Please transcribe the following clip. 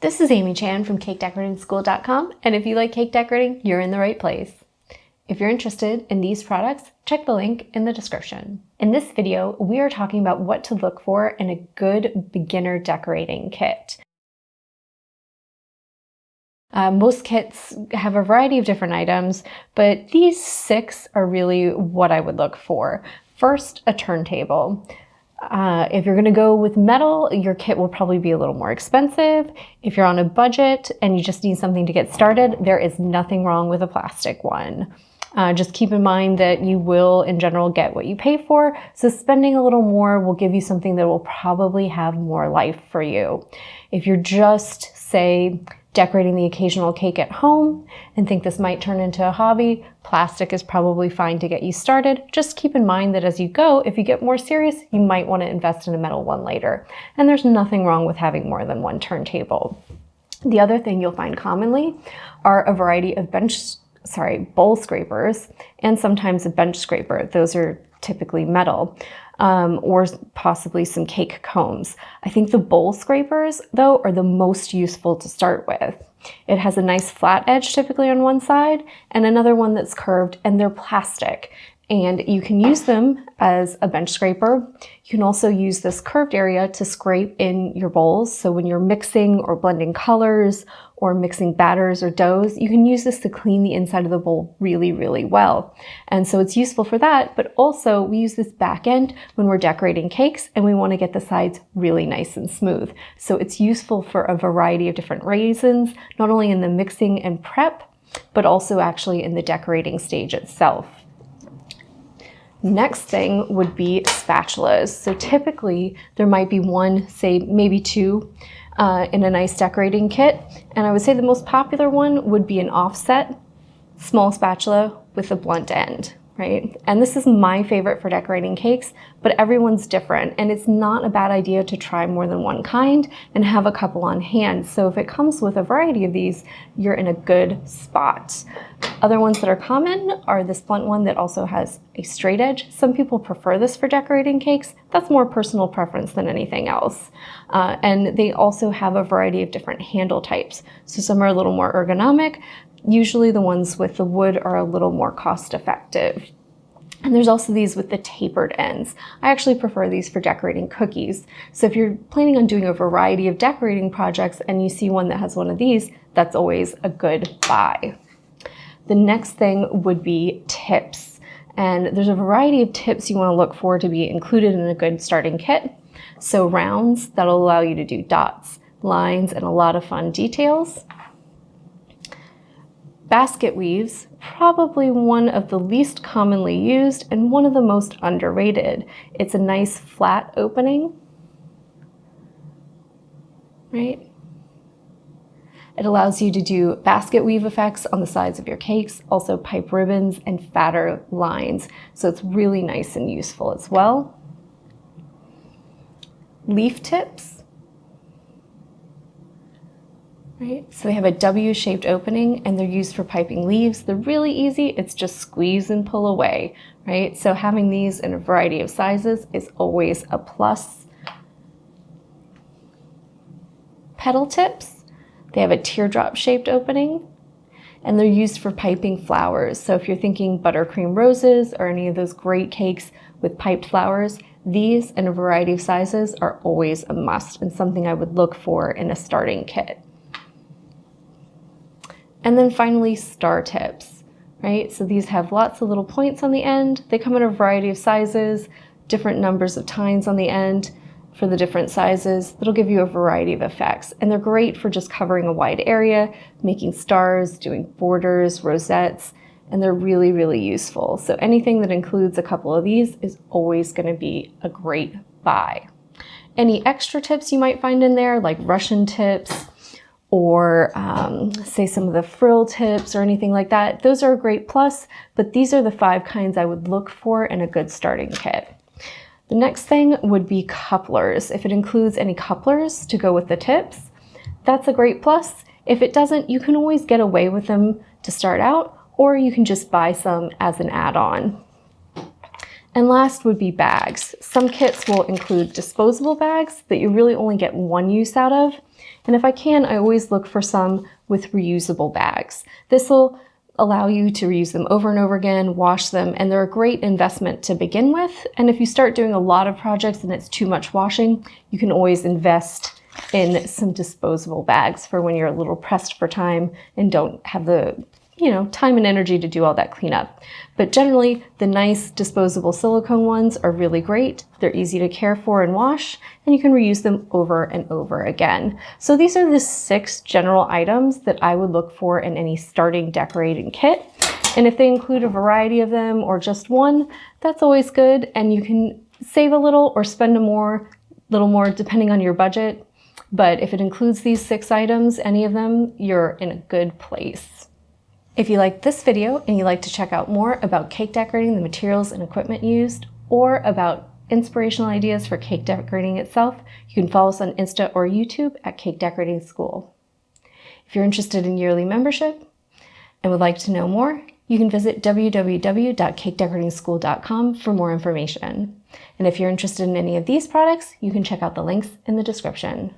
This is Amy Chan from CakeDecoratingSchool.com, and if you like cake decorating, you're in the right place. If you're interested in these products, check the link in the description. In this video, we are talking about what to look for in a good beginner decorating kit. Most kits have a variety of different items, but these 6 are really what I would look for. First, a turntable. If you're going to go with metal, your kit will probably be a little more expensive. If you're on a budget and you just need something to get started, there is nothing wrong with a plastic one. Just keep in mind that you will, in general, get what you pay for, so spending a little more will give you something that will probably have more life for you. If you're just, say, decorating the occasional cake at home and think this might turn into a hobby, plastic is probably fine to get you started. Just keep in mind that as you go, if you get more serious, you might want to invest in a metal one later. And there's nothing wrong with having more than one turntable. The other thing you'll find commonly are a variety of bowl scrapers and sometimes a bench scraper. Those are typically metal. Or possibly some cake combs. I think the bowl scrapers, though, are the most useful to start with. It has a nice flat edge typically on one side and another one that's curved, and they're plastic. And you can use them as a bench scraper. You can also use this curved area to scrape in your bowls. So when you're mixing or blending colors or mixing batters or doughs, you can use this to clean the inside of the bowl really, really well. And so it's useful for that, but also we use this back end when we're decorating cakes and we want to get the sides really nice and smooth. So it's useful for a variety of different reasons, not only in the mixing and prep, but also actually in the decorating stage itself. Next thing would be spatulas. So typically there might be one, say maybe 2 in a nice decorating kit. And I would say the most popular one would be an offset small spatula with a blunt end, right? And this is my favorite for decorating cakes, but everyone's different. And it's not a bad idea to try more than one kind and have a couple on hand. So if it comes with a variety of these, you're in a good spot. Other ones that are common are this blunt one that also has a straight edge. Some people prefer this for decorating cakes. That's more personal preference than anything else. And they also have a variety of different handle types. So some are a little more ergonomic. Usually the ones with the wood are a little more cost effective. And there's also these with the tapered ends. I actually prefer these for decorating cookies. So if you're planning on doing a variety of decorating projects and you see one that has one of these, that's always a good buy. The next thing would be tips. And there's a variety of tips you want to look for to be included in a good starting kit. So rounds, that'll allow you to do dots, lines, and a lot of fun details. Basket weaves, probably one of the least commonly used and one of the most underrated. It's a nice flat opening, right? It allows you to do basket weave effects on the sides of your cakes, also pipe ribbons and fatter lines. So it's really nice and useful as well. Leaf tips. Right? So they have a W-shaped opening and they're used for piping leaves. They're really easy. It's just squeeze and pull away, right? So having these in a variety of sizes is always a plus. Petal tips. They have a teardrop shaped opening and they're used for piping flowers. So if you're thinking buttercream roses or any of those great cakes with piped flowers, these in a variety of sizes are always a must and something I would look for in a starting kit. And then finally, star tips, right? So these have lots of little points on the end. They come in a variety of sizes, different numbers of tines on the end for the different sizes. That'll give you a variety of effects. And they're great for just covering a wide area, making stars, doing borders, rosettes, and they're really, really useful. So anything that includes a couple of these is always going to be a great buy. Any extra tips you might find in there, like Russian tips, or say some of the frill tips or anything like that, those are a great plus, but these are the 5 kinds I would look for in a good starting kit. The next thing would be couplers. If it includes any couplers to go with the tips, that's a great plus. If it doesn't, you can always get away with them to start out, or you can just buy some as an add-on. And last would be bags. Some kits will include disposable bags that you really only get one use out of. And if I can, I always look for some with reusable bags. This will allow you to reuse them over and over again, wash them, and they're a great investment to begin with. And if you start doing a lot of projects and it's too much washing, you can always invest in some disposable bags for when you're a little pressed for time and don't have the time and energy to do all that cleanup. But generally, the nice disposable silicone ones are really great. They're easy to care for and wash, and you can reuse them over and over again. So these are the 6 general items that I would look for in any starting decorating kit. And if they include a variety of them or just one, that's always good, and you can save a little or spend a little more depending on your budget. But if it includes these 6 items, any of them, you're in a good place. If you liked this video and you'd like to check out more about cake decorating, the materials and equipment used, or about inspirational ideas for cake decorating itself, you can follow us on Insta or YouTube at Cake Decorating School. If you're interested in yearly membership and would like to know more, you can visit www.cakedecoratingschool.com for more information. And if you're interested in any of these products, you can check out the links in the description.